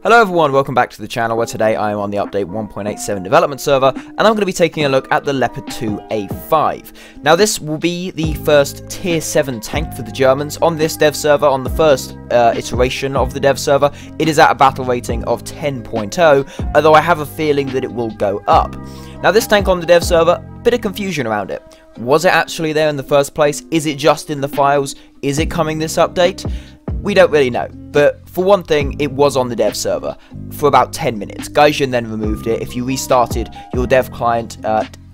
Hello everyone, welcome back to the channel where today I am on the update 1.87 development server and I'm going to be taking a look at the Leopard 2A5. Now this will be the first tier 7 tank for the Germans on this dev server. On the first iteration of the dev server, it is at a battle rating of 10.0, although I have a feeling that it will go up. Now this tank on the dev server, bit of confusion around it. Was it actually there in the first place? Is it just in the files? Is it coming this update? We don't really know, but for one thing, it was on the dev server for about 10 minutes. Gaijin then removed it. If you restarted your dev client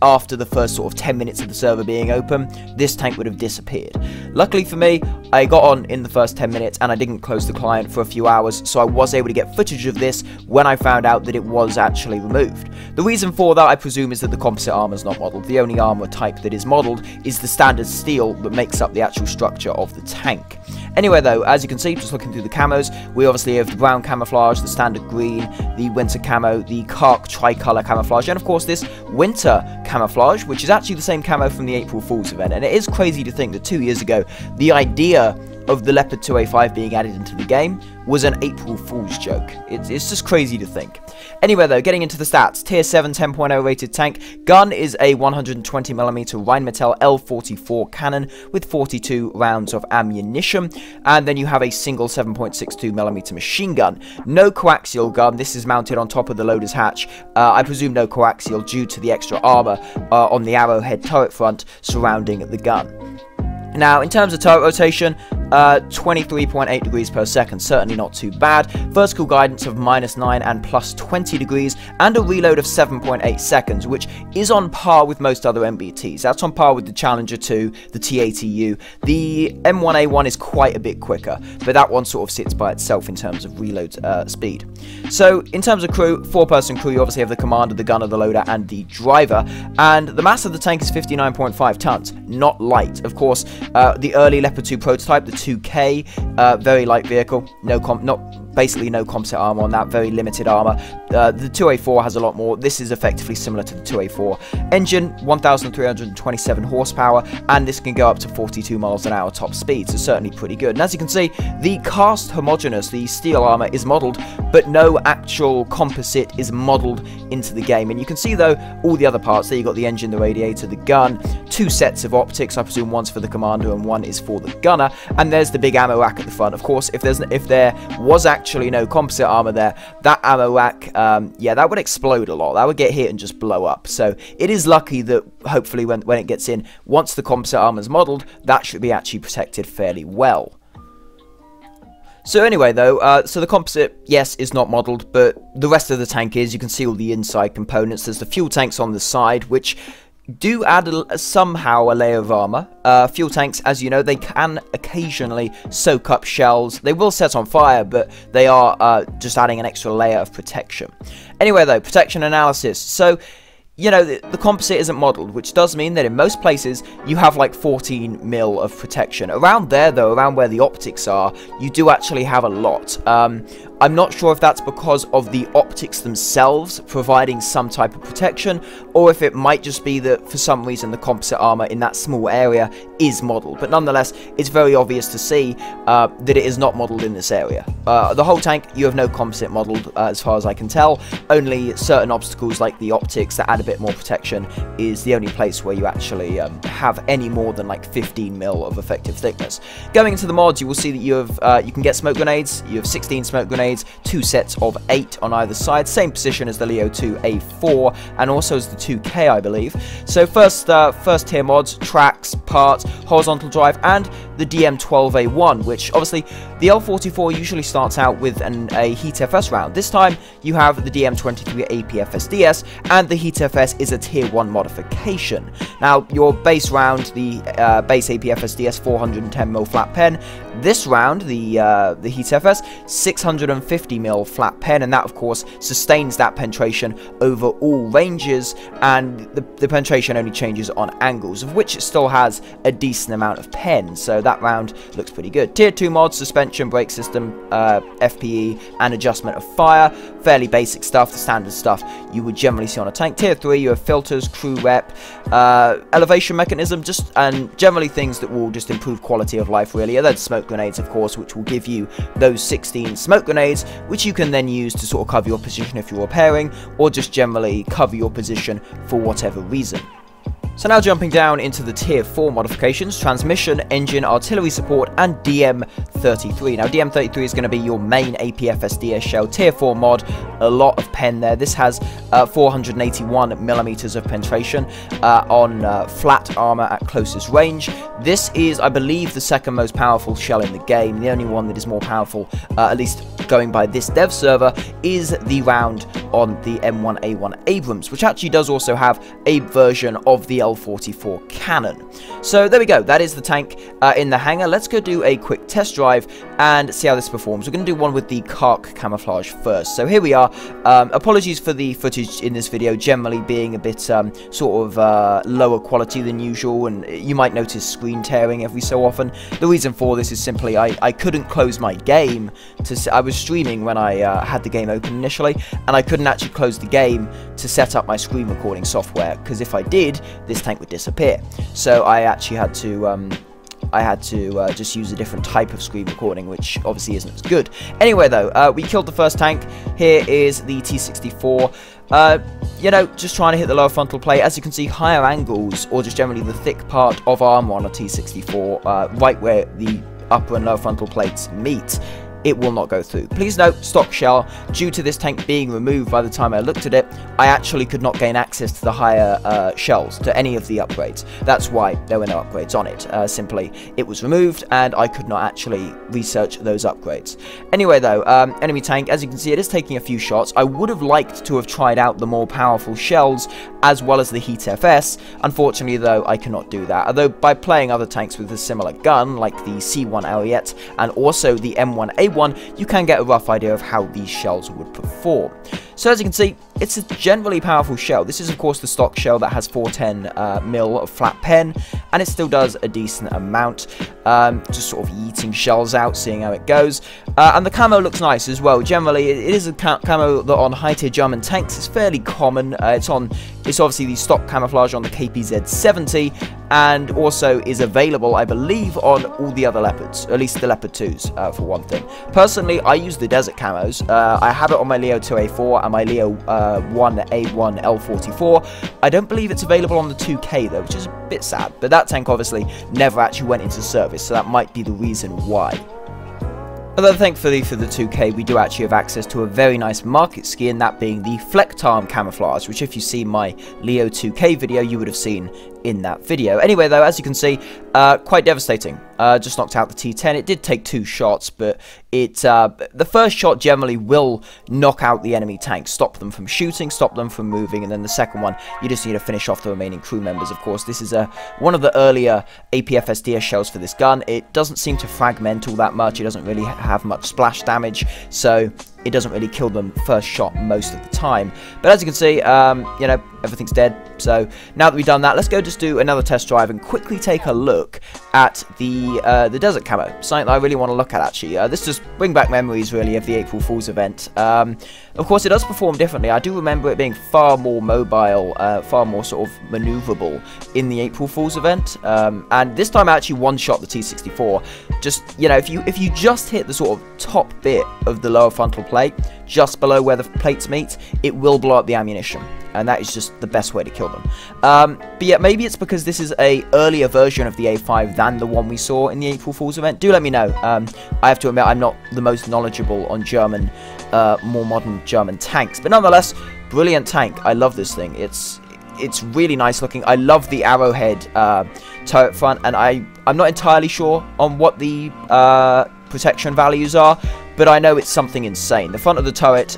after the first sort of 10 minutes of the server being open, this tank would have disappeared. Luckily for me, I got on in the first 10 minutes and I didn't close the client for a few hours, so I was able to get footage of this when I found out that it was actually removed. The reason for that, I presume, is that the composite armor is not modeled. The only armor type that is modeled is the standard steel that makes up the actual structure of the tank. Anyway though, as you can see, just looking through the camos, we obviously have the brown camouflage, the standard green, the winter camo, the Kark tricolour camouflage, and of course this winter camouflage, which is actually the same camo from the April Fool's event. And it is crazy to think that 2 years ago, the idea of the Leopard 2A5 being added into the game was an April Fool's joke. It's just crazy to think. Anyway though, getting into the stats, tier 7 10.0 rated tank. Gun is a 120mm Rheinmetall L44 cannon with 42 rounds of ammunition, and then you have a single 7.62mm machine gun. No coaxial gun, this is mounted on top of the loader's hatch. I presume no coaxial due to the extra armor on the arrowhead turret front surrounding the gun. Now, in terms of turret rotation, 23.8 degrees per second, certainly not too bad. Vertical guidance of -9 and +20 degrees, and a reload of 7.8 seconds, which is on par with most other MBTs. That's on par with the Challenger 2, the T80U. The M1A1 is quite a bit quicker, but that one sort of sits by itself in terms of reload speed. So, in terms of crew, 4-person crew, you obviously have the commander, the gunner, the loader, and the driver, and the mass of the tank is 59.5 tons, not light. Of course, the early Leopard 2 prototype, the 2K, very light vehicle, basically no composite armor on that, very limited armor. The 2A4 has a lot more. This is effectively similar to the 2A4. Engine, 1,327 horsepower, and this can go up to 42 miles an hour top speed, so certainly pretty good. And as you can see, the cast homogeneous, the steel armor, is modeled, but no actual composite is modeled into the game. And you can see, though, all the other parts. There you got the engine, the radiator, the gun, 2 sets of optics. I presume one's for the commander and one is for the gunner. And there's the big ammo rack at the front. Of course, if there was actually no composite armor there, that ammo rack, yeah, that would explode a lot. That would get hit and just blow up. So it is lucky that hopefully when it gets in, once the composite armor is modeled, that should be actually protected fairly well. So anyway though, so the composite, yes, is not modeled, but the rest of the tank is. You can see all the inside components. There's the fuel tanks on the side, which do add somehow a layer of armor. Fuel tanks, as you know, they can occasionally soak up shells. They will set on fire, but they are just adding an extra layer of protection. Anyway though, protection analysis. So, you know, the composite isn't modeled, which does mean that in most places you have like 14 mil of protection. Around there though, around where the optics are, you do actually have a lot. I'm not sure if that's because of the optics themselves providing some type of protection, or if it might just be that for some reason the composite armor in that small area is modeled. But nonetheless, it's very obvious to see that it is not modeled in this area. The whole tank, you have no composite modeled as far as I can tell. Only certain obstacles like the optics that add a bit more protection is the only place where you actually have any more than like 15 mil of effective thickness. Going into the mods, you will see that you have you can get smoke grenades. You have 16 smoke grenades, 2 sets of 8 on either side, same position as the Leo 2A4 and also as the 2K, I believe. So first tier mods: tracks, parts, horizontal drive, and the DM12A1, which obviously the L44 usually starts out with a Heat FS round. This time you have the DM23 APFSDS, and the Heat FS is a tier 1 modification. Now your base round, the base APFSDS 410mm flat pen. This round, the Heat FS, 650mm flat pen, and that of course sustains that penetration over all ranges, and the penetration only changes on angles, of which it still has a decent amount of pen, so that round looks pretty good. Tier 2 mods: suspension, brake system, FPE, and adjustment of fire. Fairly basic stuff, the standard stuff you would generally see on a tank. Tier TF3, you have filters, crew rep, elevation mechanism, and generally things that will just improve quality of life, really. And then smoke grenades, of course, which will give you those 16 smoke grenades, which you can then use to sort of cover your position if you're repairing, or just generally cover your position for whatever reason. So now jumping down into the Tier 4 modifications: transmission, engine, artillery support, and DM33. Now DM33 is going to be your main APFSDS shell, Tier 4 mod, a lot of pen there. This has 481mm of penetration on flat armor at closest range. This is, I believe, the second most powerful shell in the game. The only one that is more powerful, at least going by this dev server, is the round on the M1A1 Abrams, which actually does also have a version of the L44 cannon. So there we go, that is the tank in the hangar. Let's go do a quick test drive and see how this performs. We're going to do one with the Kark camouflage first. So here we are. Apologies for the footage in this video generally being a bit sort of lower quality than usual, and you might notice screen tearing every so often. The reason for this is simply I couldn't close my game. I was streaming when I had the game open initially, and I couldn't actually close the game to set up my screen recording software, because if I did, this tank would disappear. So I actually had to just use a different type of screen recording, which obviously isn't as good. Anyway though, we killed the first tank. Here is the T64. You know, just trying to hit the lower frontal plate. As you can see, higher angles, or just generally the thick part of armor on a T64, right where the upper and lower frontal plates meet, it will not go through. Please note, stock shell, due to this tank being removed by the time I looked at it, I actually could not gain access to the higher shells, to any of the upgrades. That's why there were no upgrades on it. Simply, it was removed, and I could not actually research those upgrades. Anyway though, enemy tank, as you can see, it is taking a few shots. I would have liked to have tried out the more powerful shells, as well as the Heat FS. Unfortunately though, I cannot do that. Although, by playing other tanks with a similar gun, like the C1 Ariete, and also the M1A1, you can get a rough idea of how these shells would perform. So as you can see, it's a generally powerful shell. This is of course the stock shell that has 410 mil of flat pen, and it still does a decent amount. Just sort of yeeting shells out, seeing how it goes. And the camo looks nice as well. Generally, it is a camo that on high-tier German tanks is fairly common. It's obviously the stock camouflage on the KPZ-70, and also is available, I believe, on all the other Leopards, at least the Leopard 2s, for one thing. Personally, I use the desert camos. I have it on my Leo 2A4 and my Leo 1A1 L44. I don't believe it's available on the 2K though, which is a bit sad, but that tank obviously never actually went into service, so that might be the reason why. Although thankfully for the 2K, we do actually have access to a very nice market skin, that being the Flecktarm camouflage, which if you see my Leo 2K video, you would have seen in that video. Anyway though, as you can see, quite devastating. Just knocked out the T10. It did take 2 shots, but the first shot generally will knock out the enemy tank, stop them from shooting, stop them from moving, and then the second one, you just need to finish off the remaining crew members. Of course, this is one of the earlier APFSDS shells for this gun. It doesn't seem to fragment all that much. It doesn't really have much splash damage, so it doesn't really kill them first shot most of the time. But as you can see, you know, everything's dead. So now that we've done that, let's go just do another test drive and quickly take a look at the desert camo. Something that I really want to look at, actually. This just bring back memories, really, of the April Fool's event. Of course, it does perform differently. I do remember it being far more mobile, far more sort of maneuverable in the April Fool's event. And this time I actually one-shot the T64. Just, you know, if you just hit the sort of top bit of the lower frontal plate, just below where the plates meet, it will blow up the ammunition. And that is just the best way to kill them. But yeah, maybe it's because this is a earlier version of the A5 than the one we saw in the April Fool's event. Do let me know. I have to admit, I'm not the most knowledgeable on German, more modern German tanks. But nonetheless, brilliant tank. I love this thing. It's really nice looking. I love the arrowhead turret front, and I'm not entirely sure on what the protection values are, but I know it's something insane. The front of the turret,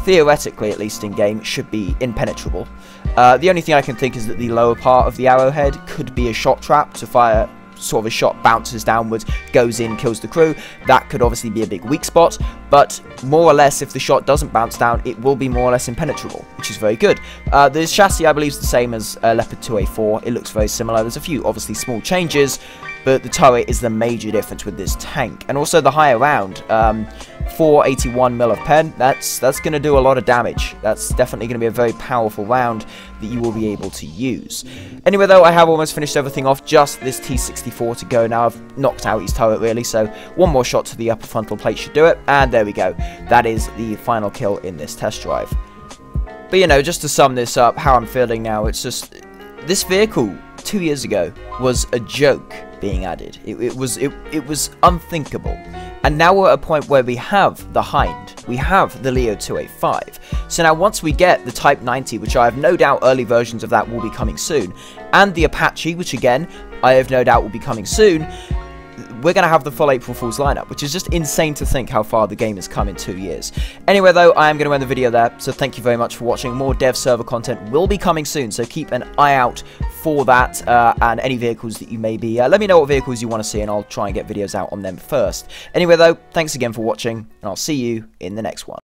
theoretically at least in game, should be impenetrable. The only thing I can think is that the lower part of the arrowhead could be a shot trap to fire. Sort of a shot bounces downwards, goes in, kills the crew. That could obviously be a big weak spot, but more or less, if the shot doesn't bounce down, it will be more or less impenetrable, which is very good. The chassis, I believe, is the same as Leopard 2A4. It looks very similar. There's a few, obviously, small changes, but the turret is the major difference with this tank. And also the higher round. 481 mil of pen. That's going to do a lot of damage. That's definitely going to be a very powerful round that you will be able to use. Anyway, though, I have almost finished everything off. Just this T64 to go now. I've knocked out his turret, really, so one more shot to the upper frontal plate should do it. And there we go. That is the final kill in this test drive. But, you know, just to sum this up, how I'm feeling now, it's just... This vehicle, 2 years ago, was a joke being added. It was unthinkable. And now we're at a point where we have the Hind, we have the Leo 285. So now once we get the Type 90, which I have no doubt early versions of that will be coming soon, and the Apache, which again, I have no doubt will be coming soon, we're going to have the full April Fool's lineup, which is just insane to think how far the game has come in 2 years. Anyway, though, I am going to end the video there, so thank you very much for watching. More dev server content will be coming soon, so keep an eye out for that, and any vehicles that you may be. Let me know what vehicles you want to see, and I'll try and get videos out on them first. Anyway, though, thanks again for watching, and I'll see you in the next one.